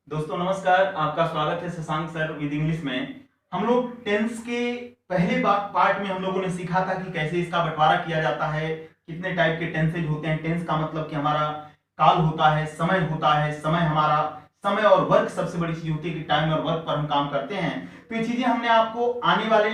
दोस्तों नमस्कार, आपका स्वागत है शशांक सर विद इंग्लिश में। हम लोग टेंस के पहले पार्ट में हम लोगों ने सीखा था कि कैसे इसका बंटवारा किया जाता है, कितने टाइप के टेंसेज होते हैं। टेंस का मतलब कि हमारा काल होता है, समय होता है। समय हमारा समय और वर्क सबसे बड़ी चीज होती है कि टाइम और वर्क पर हम काम करते हैं। तो ये चीजें हमने आपको आने वाले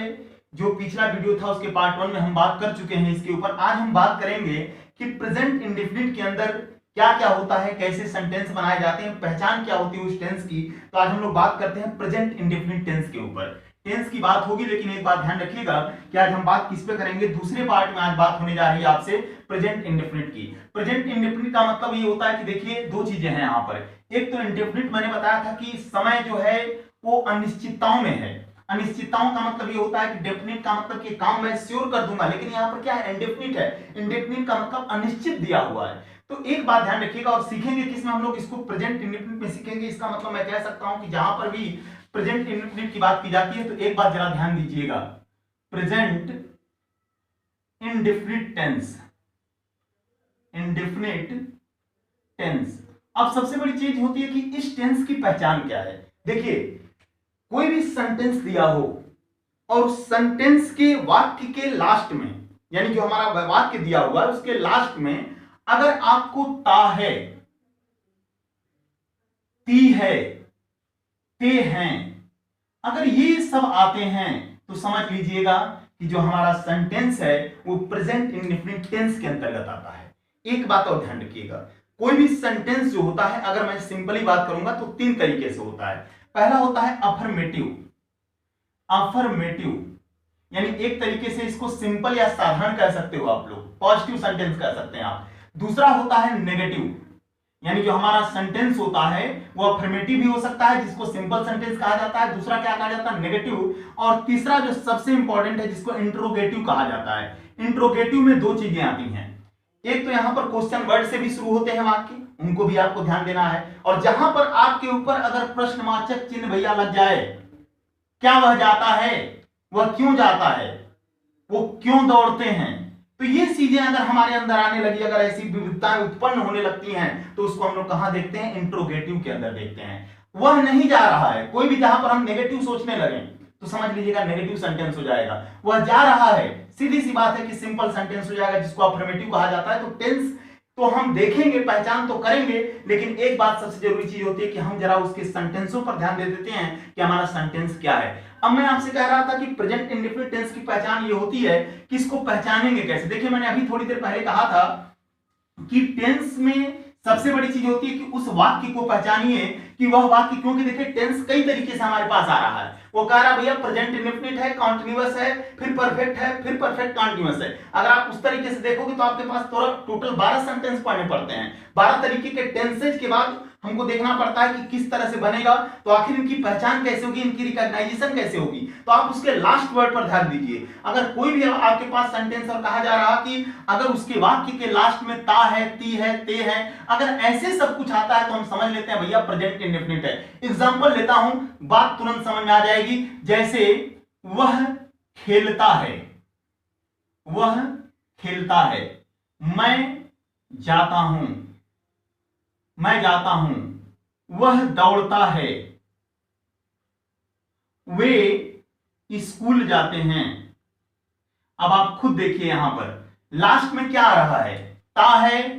जो पिछला वीडियो था उसके पार्ट 1 में हम बात कर चुके हैं। इसके ऊपर आज हम बात करेंगे कि प्रेजेंट इंडेफिनिट के अंदर क्या क्या होता है, कैसे सेंटेंस बनाए जाते हैं, पहचान क्या होती है उस टेंस की। तो आज हम लोग बात करते हैं प्रेजेंट इंडेफिनिट टेंस के ऊपर। टेंस की बात होगी, लेकिन एक बात ध्यान रखिएगा कि आज हम बात किस पे करेंगे। दूसरे पार्ट में आज बात होने जा रही है आपसे प्रेजेंट इंडेफिनिट की। प्रेजेंट इंडेफिनिट का मतलब ये होता है कि देखिए दो चीजें हैं यहाँ पर। एक तो इंडेफिनिट मैंने बताया था कि समय जो है वो अनिश्चितताओं में है। अनिश्चितताओं का मतलब ये होता है कि डेफिनिट का मतलब कि काम मैं श्योर कर दूंगा, लेकिन यहाँ पर क्या है, इंडेफिनिट है। इंडेफिनिट का मतलब अनिश्चित दिया हुआ है। तो एक बात ध्यान रखिएगा और सीखेंगे किसमें, हम लोग इसको प्रेजेंट इंडेफिनिट में सीखेंगे। इसका मतलब मैं कह सकता हूं कि जहां पर भी प्रेजेंट इंडेफिनिट की बात की जाती है तो एक बात जरा ध्यान दीजिएगा, present indefinite tense, indefinite tense. अब सबसे बड़ी चीज होती है कि इस टेंस की पहचान क्या है। देखिए कोई भी सेंटेंस दिया हो और उस सेंटेंस के वाक्य के लास्ट में, यानी जो हमारा वाक्य दिया हुआ है उसके लास्ट में अगर आपको ता है, ती है, ते हैं, अगर ये सब आते हैं तो समझ लीजिएगा कि जो हमारा सेंटेंस है वो प्रेजेंट इंडेफिनिट टेंस के अंतर्गत आता है। एक बात और ध्यान रखिएगा, कोई भी सेंटेंस जो होता है, अगर मैं सिंपली बात करूंगा तो तीन तरीके से होता है। पहला होता है अफर्मेटिव। अफर्मेटिव यानी एक तरीके से इसको सिंपल या साधारण कह सकते हो आप लोग, पॉजिटिव सेंटेंस कह सकते हैं आप। दूसरा होता है नेगेटिव, यानी जो हमारा सेंटेंस होता है वो अफर्मेटिव भी हो सकता है जिसको सिंपल सेंटेंस कहा जाता है। दूसरा क्या कहा जाता है, नेगेटिव। और तीसरा जो सबसे इंपॉर्टेंट है जिसको इंट्रोगेटिव कहा जाता है। इंट्रोगेटिव में दो चीजें आती हैं, एक तो यहां पर क्वेश्चन वर्ड से भी शुरू होते हैं वाक्य, उनको भी आपको ध्यान देना है। और जहां पर आपके ऊपर अगर प्रश्नवाचक चिन्ह भैया लग जाए, क्या वह जाता है, वह क्यों जाता है, वो क्यों दौड़ते हैं, तो ये चीजें अगर हमारे अंदर आने लगी, अगर ऐसी विविधताएं उत्पन्न होने लगती हैं तो उसको हम लोग कहां देखते हैं, इंट्रोगेटिव के अंदर देखते हैं। वह नहीं जा रहा है, कोई भी जहां पर हम नेगेटिव सोचने लगे तो समझ लीजिएगा नेगेटिव सेंटेंस हो जाएगा। वह जा रहा है, सीधी सी बात है कि सिंपल सेंटेंस हो जाएगा जिसको अफर्मेटिव कहा जाता है। तो टेंस तो हम देखेंगे, पहचान तो करेंगे, लेकिन एक बात सबसे जरूरी चीज होती है कि हम जरा उसके सेंटेंसों पर ध्यान दे देते हैं कि हमारा सेंटेंस क्या है। अब मैं आपसे कह रहा था कि प्रेजेंट इंडेफिनिट टेंस की पहचान ये होती है कि इसको पहचानेंगे कैसे। देखिए मैंने अभी थोड़ी देर पहले कहा था कि टेंस में सबसे बड़ी चीज होती है कि उस वाक्य को पहचानिए कि वह वाक्य, क्योंकि देखिए टेंस कई तरीके से हमारे पास आ रहा है। वो कह रहा भैया प्रेजेंट इंडेफिनिट है, कॉन्टिन्यूअस है, फिर परफेक्ट है, फिर परफेक्ट कॉन्टिन्यूअस है। अगर आप उस तरीके से देखोगे तो आपके पास टोटल 12 सेंटेंस पढ़ने पड़ते हैं। 12 तरीके के टेंसेज के बाद हमको देखना पड़ता है कि किस तरह से बनेगा, तो आखिर इनकी पहचान कैसे होगी, इनकी रिकॉग्नाइजेशन कैसे होगी। तो आप उसके लास्ट वर्ड पर ध्यान दीजिए। अगर कोई भी आपके पास सेंटेंस और कहा जा रहा कि अगर उसके वाक्य के लास्ट में ता है, ती है, ते है, अगर ऐसे सब कुछ आता है तो हम समझ लेते हैं भैया प्रेजेंट इंडेफिनिट है। एग्जांपल लेता हूं, बात तुरंत समझ में आ जाएगी। जैसे वह खेलता है, वह खेलता है, मैं जाता हूं, मैं जाता हूं, वह दौड़ता है, वे स्कूल जाते हैं। अब आप खुद देखिए यहां पर लास्ट में क्या आ रहा है, ता है,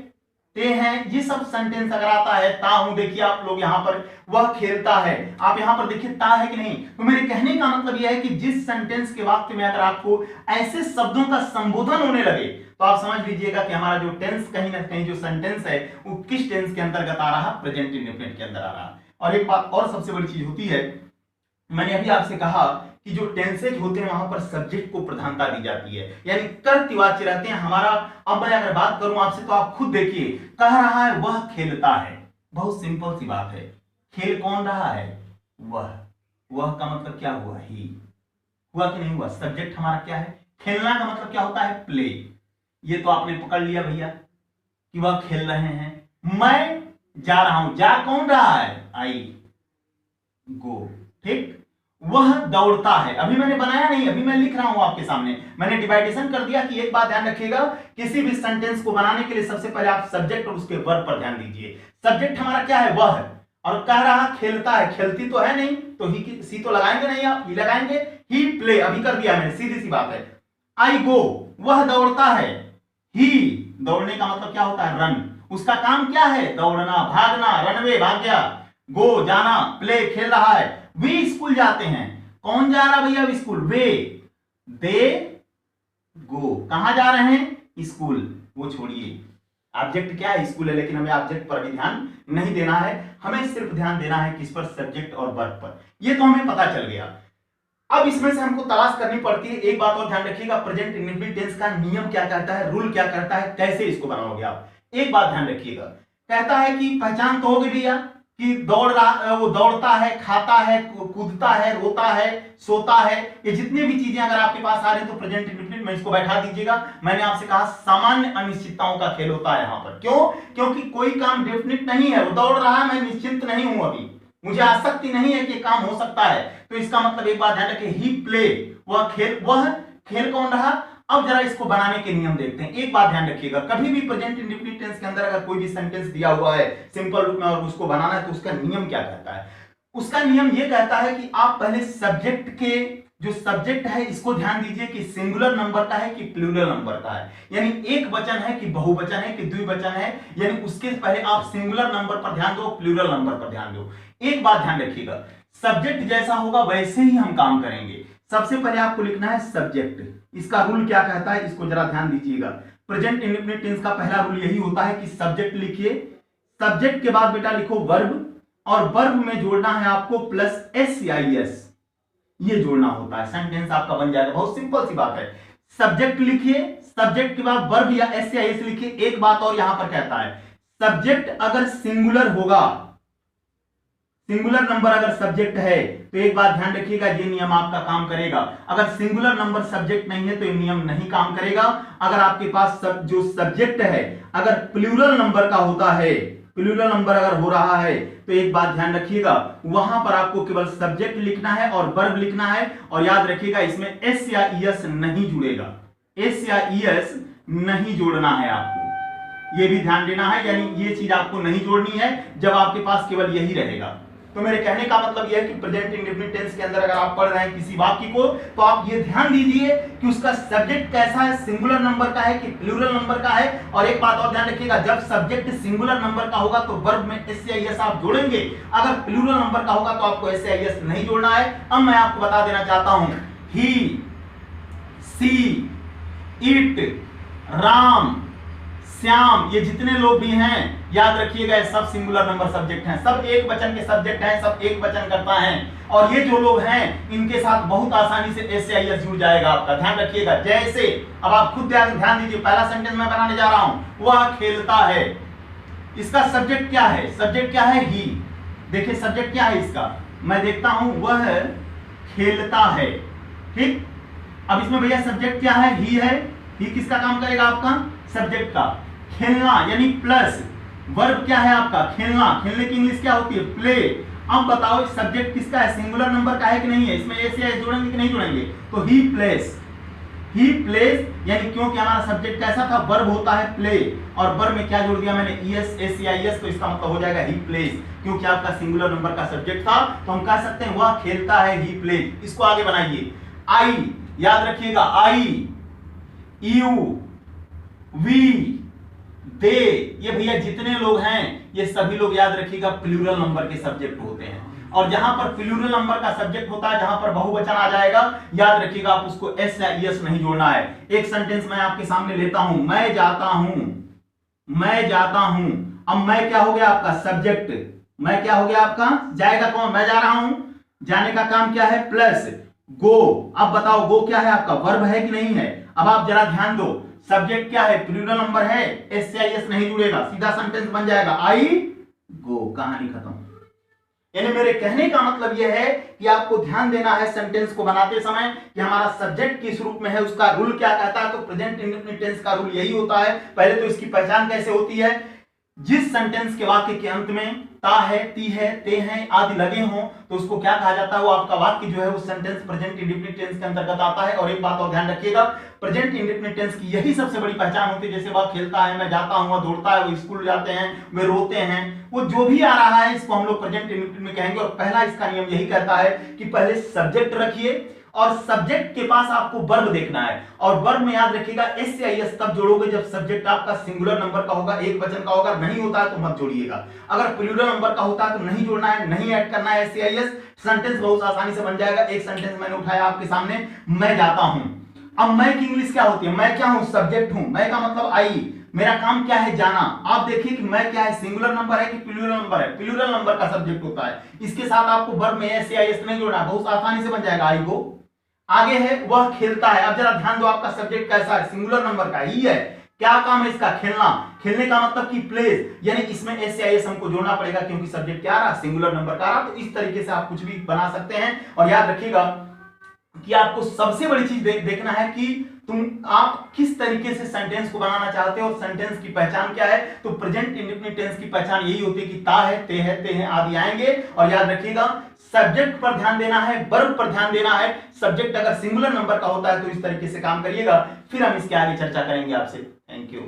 ते हैं। ये सब सेंटेंस अगर आता है, ता हूं, देखिए आप लोग यहां पर वह खेलता है, आप यहां पर देखिए ता है कि नहीं। तो मेरे कहने का मतलब यह है कि जिस सेंटेंस के वाक्य में अगर आपको ऐसे शब्दों का संबोधन होने लगे तो आप समझ लीजिएगा कि हमारा जो टेंस कहीं ना कहीं जो सेंटेंस है वो किस टेंस के अंतर्गत आ रहा है, प्रेजेंट इंडेफिनिट के अंदर आ रहा है। और एक बात और सबसे बड़ी चीज होती है, मैंने अभी आपसे कहा कि जो टेंसेज होते हैं वहां पर सब्जेक्ट को प्रधानता दी जाती है, यानी कर्तवाच्य रहते हैं हमारा। अब मैं अगर बात करूं आपसे तो आप खुद देखिए, कह रहा है वह खेलता है, बहुत सिंपल सी बात है। खेल कौन रहा है, वह का मतलब क्या हुआ, ही हुआ कि नहीं हुआ, सब्जेक्ट हमारा क्या है। खेलना का मतलब क्या होता है, प्ले। ये तो आपने पकड़ लिया भैया कि वह खेल रहे हैं। मैं जा रहा हूं, जा कौन रहा है, आई, गो, ठीक। वह दौड़ता है, अभी मैंने बनाया नहीं, अभी मैं लिख रहा हूं आपके सामने, मैंने डिवाइडेशन कर दिया। कि एक बात ध्यान रखिएगा, किसी भी सेंटेंस को बनाने के लिए सबसे पहले आप सब्जेक्ट और उसके वर्ब पर ध्यान दीजिए। सब्जेक्ट हमारा क्या है, वह है, और कह रहा खेलता है, खेलती तो है नहीं, तो ही की सी तो लगाएंगे नहीं, आप ही लगाएंगे। ही प्ले, अभी कर दिया मैंने, सीधी सी बात है। आई गो, वह दौड़ता है। ही, दौड़ने का मतलब क्या होता है? रन। उसका काम क्या है? दौड़ना, भागना, रनवे, भाग गया। गो, जाना। प्ले, खेल रहा है। वे स्कूल जाते हैं। कौन जा रहा भैया स्कूल? वे, दे गो। कहां जा रहे हैं? स्कूल। वो छोड़िए, ऑब्जेक्ट क्या है? स्कूल है, लेकिन हमें ऑब्जेक्ट पर अभी ध्यान नहीं देना है। हमें सिर्फ ध्यान देना है किस पर? सब्जेक्ट और वर्ब पर। ये तो हमें पता चल गया। अब इसमें से हमको तलाश करनी पड़ती है। एक बात और ध्यान रखिएगा, प्रेजेंट इंडेफिनिट टेंस का नियम क्या कहता है, रूल क्या कहता है, कैसे इसको बनाओगे आप। एक बात ध्यान रखिएगा, कहता है कि पहचान तो होगी भैया कि दौड़ रहा, वो दौड़ता है, खाता है, कूदता है, रोता है, सोता है, ये जितनी भी चीजें अगर आपके पास आ रही तो प्रेजेंट इंडेफिनिट में इसको बैठा दीजिएगा। मैंने आपसे कहा सामान्य अनिश्चितताओं का खेल होता है यहां पर। क्यों? क्योंकि कोई काम डेफिनिट नहीं है। वो दौड़ रहा है, मैं निश्चिंत नहीं हूं, अभी मुझे आसक्ति नहीं है कि काम हो सकता है। तो इसका मतलब एक बात ध्यान रखिए, ही प्ले, वह खेल कौन रहा। अब जरा इसको बनाने के नियम देखते हैं। एक बात ध्यान रखिएगा, कभी भी प्रेजेंट इंडेफिनिट टेंस के अंदर अगर कोई भी सेंटेंस दिया हुआ है सिंपल रूप में और उसको बनाना है तो उसका नियम क्या कहता है? उसका नियम यह कहता है कि आप पहले सब्जेक्ट के, जो सब्जेक्ट है इसको ध्यान दीजिए कि सिंगुलर नंबर का है कि प्लूरल नंबर का है, यानी एक वचन है कि बहुवचन है कि द्विवचन है, यानी उसके पहले आप सिंगुलर नंबर पर ध्यान दो, प्लूरल नंबर पर ध्यान दो। एक बात ध्यान रखिएगा, सब्जेक्ट जैसा होगा वैसे ही हम काम करेंगे। सबसे पहले आपको लिखना है सब्जेक्ट। इसका रूल क्या कहता है इसको जरा ध्यान दीजिएगा। प्रेजेंट इंडेफिनिट टेंस का पहला रूल यही होता है कि सब्जेक्ट लिखिए, सब्जेक्ट के बाद बेटा लिखो वर्ब, और वर्ब में जोड़ना है आपको प्लस एस, ये जोड़ना होता है, सेंटेंस आपका बन जाएगा। बहुत सिंपल सी बात है। सब्जेक्ट लिखिए, सब्जेक्ट के बाद वर्ब या एस लिखिए। एक बात और यहां पर कहता है, सब्जेक्ट अगर सिंगुलर होगा, सिंगुलर नंबर अगर सब्जेक्ट है तो एक बात ध्यान रखिएगा, ये नियम आपका काम करेगा। अगर सिंगुलर नंबर सब्जेक्ट नहीं है तो ये नियम नहीं काम करेगा। अगर आपके पास जो सब्जेक्ट है अगर प्लूरल नंबर का होता है, प्लूरल नंबर अगर हो रहा है तो एक बात ध्यान रखिएगा, वहां पर आपको केवल सब्जेक्ट लिखना है और वर्ब लिखना है। और याद रखिएगा इसमें एस या ईएस नहीं जुड़ेगा, एस या ईएस नहीं जोड़ना है आपको, ये भी ध्यान देना है। यानी ये चीज आपको नहीं जोड़नी है जब आपके पास केवल यही रहेगा। तो मेरे कहने का मतलब यह है कि प्रेजेंट इंडेफिनिट टेंस के अंदर अगर आप पढ़ रहे हैं किसी वाक्य को तो आप ये ध्यान दीजिए कि उसका सब्जेक्ट कैसा है, सिंगुलर नंबर का है कि प्लूरल नंबर का है। और एक बात और ध्यान रखिएगा, जब सब्जेक्ट सिंगुलर नंबर का होगा तो वर्ब में एस या एस आप जोड़ेंगे, अगर प्लूरल नंबर का होगा तो आपको एस या एस नहीं जोड़ना है। अब मैं आपको बता देना चाहता हूं, ही, सी, इट, राम, श्याम, ये जितने लोग भी हैं याद रखिएगा ये सब सिंगुलर नंबर सब्जेक्ट हैं, सब एक वचन के सब्जेक्ट हैं, सब एक वचन करता हैं। और ये जो लोग हैं इनके साथ बहुत आसानी से एस या एस जुड़ जाएगा आपका, ध्यान रखिएगा। जैसे अब आप खुद ध्यान दीजिए, पहला सेंटेंस मैं बनाने जा रहा हूं, वह खेलता है। इसका सब्जेक्ट क्या है? सब्जेक्ट क्या है? ही। देखिए सब्जेक्ट क्या है इसका, मैं देखता हूं, वह खेलता है। ठीक, अब इसमें भैया सब्जेक्ट क्या है? ही है। ही किसका काम करेगा? आपका सब्जेक्ट का। खेलना यानी प्लस वर्ब क्या है आपका? खेलना। खेलने की इंग्लिश क्या होती है? प्ले। अब बताओ सब्जेक्ट किसका है? सिंगुलर नंबर का है कि नहीं है? इसमें एस या एस जोड़ेंगे कि नहीं जोड़ेंगे? तो ही प्लेस, ही प्लेस, यानी क्योंकि हमारा सब्जेक्ट कैसा था? वर्ब होता है प्ले, और वर्ब में क्या जोड़ दिया मैंने? ईएस, एस या एस, तो इसका मतलब हो जाएगा ही प्लेस। क्योंकि आपका सिंगुलर नंबर का सब्जेक्ट था तो हम कह सकते हैं वह खेलता है, ही प्लेस। इसको आगे बनाइए। आई, याद रखिएगा, आई, यू, वी, दे, ये भैया जितने लोग हैं ये सभी लोग याद रखिएगा प्लूरल नंबर के सब्जेक्ट होते हैं। और जहां पर प्लूरल नंबर का सब्जेक्ट होता है, जहां पर बहुवचन आ जाएगा, याद रखिएगा आप उसको एस या ईएस नहीं जोड़ना है। एक सेंटेंस मैं आपके सामने लेता हूं, मैं जाता हूं, मैं जाता हूं। अब मैं क्या हो गया आपका? सब्जेक्ट। मैं क्या हो गया आपका? जाएगा कौन? मैं जा रहा हूं, जाने का काम क्या है? प्लस गो। अब बताओ गो क्या है आपका? वर्ब है कि नहीं है? अब आप जरा ध्यान दो, सब्जेक्ट क्या है? प्लूरल नंबर है, एस या एस नहीं जुड़ेगा, सीधा सेंटेंस बन जाएगा आई गो, कहानी खत्म। यानी मेरे कहने का मतलब यह है कि आपको ध्यान देना है सेंटेंस को बनाते समय कि हमारा सब्जेक्ट किस रूप में है, उसका रूल क्या कहता है। तो प्रेजेंट इंडेफिनिट टेंस का रूल यही होता है। पहले तो इसकी पहचान कैसे होती है? जिस सेंटेंस के वाक्य के अंत में ता है, ती है, ते हैं आदि लगे हों तो उसको क्या कहा जाता है, वो आपका वाक्य जो है वो सेंटेंस प्रेजेंट इंडेफिनिट टेंस के अंतर्गत आता है। और एक बात और ध्यान रखिएगा, प्रेजेंट इंडेफिनिट टेंस की यही सबसे बड़ी पहचान होती है। जैसे वह खेलता है, मैं जाता हूं, वह दौड़ता है, वो स्कूल जाते हैं, वे रोते हैं, वो जो भी आ रहा है इसको हम लोग प्रेजेंट इंडेफिनिट में कहेंगे। और पहला इसका नियम यही कहता है कि पहले सब्जेक्ट रखिए और सब्जेक्ट के पास आपको वर्ब देखना है। और वर्ब में याद रखिएगा एस या एस तब जोड़ोगे जब सब्जेक्ट आपका सिंगुलर नंबर का होगा, एक वचन का होगा। नहीं होता है तो मत जोड़िएगा। अगर प्लूरल नंबर का होता है तो नहीं जोड़ना है, नहीं ऐड करना है एस या एस। सेंटेंस बहुत आसानी से बन जाएगा। एक सेंटेंस मैंने उठाया आपके सामने, मैं जाता हूं। अब मैं की इंग्लिश क्या होती है, मैं क्या हूं, सब्जेक्ट हूं। मैं का मतलब आई, मेरा काम क्या है, जाना। आप देखिए कि मैं क्या है, सिंगुलर नंबर है कि प्लूरल नंबर है। प्लूरल नंबर का सब्जेक्ट होता है, इसके साथ आपको वर्ब में एस या एस नहीं जोड़ना, बहुत आसानी से बन जाएगा आई को। आगे है वह खेलता है। अब जरा ध्यान दो, आपका सब्जेक्ट कैसा है, सिंगुलर नंबर का ही है। क्या काम है इसका, खेलना। खेलने का मतलब कि प्लेज, यानी इसमें एस या एस हमको जोड़ना पड़ेगा क्योंकि सब्जेक्ट क्या रहा, सिंगुलर नंबर का रहा। तो इस तरीके से आप कुछ भी बना सकते हैं। और याद रखिएगा कि आपको सबसे बड़ी चीज देखना है कि आप किस तरीके से सेंटेंस को बनाना चाहते हो और सेंटेंस की पहचान क्या है। तो प्रेजेंट इंडेफिनिट टेंस की पहचान यही होती है कि ता है, ते हैं आदि आएंगे। और याद रखिएगा सब्जेक्ट पर ध्यान देना है, वर्ब पर ध्यान देना है। सब्जेक्ट अगर सिंगुलर नंबर का होता है तो इस तरीके से काम करिएगा। फिर हम इसके आगे चर्चा करेंगे आपसे। Thank you.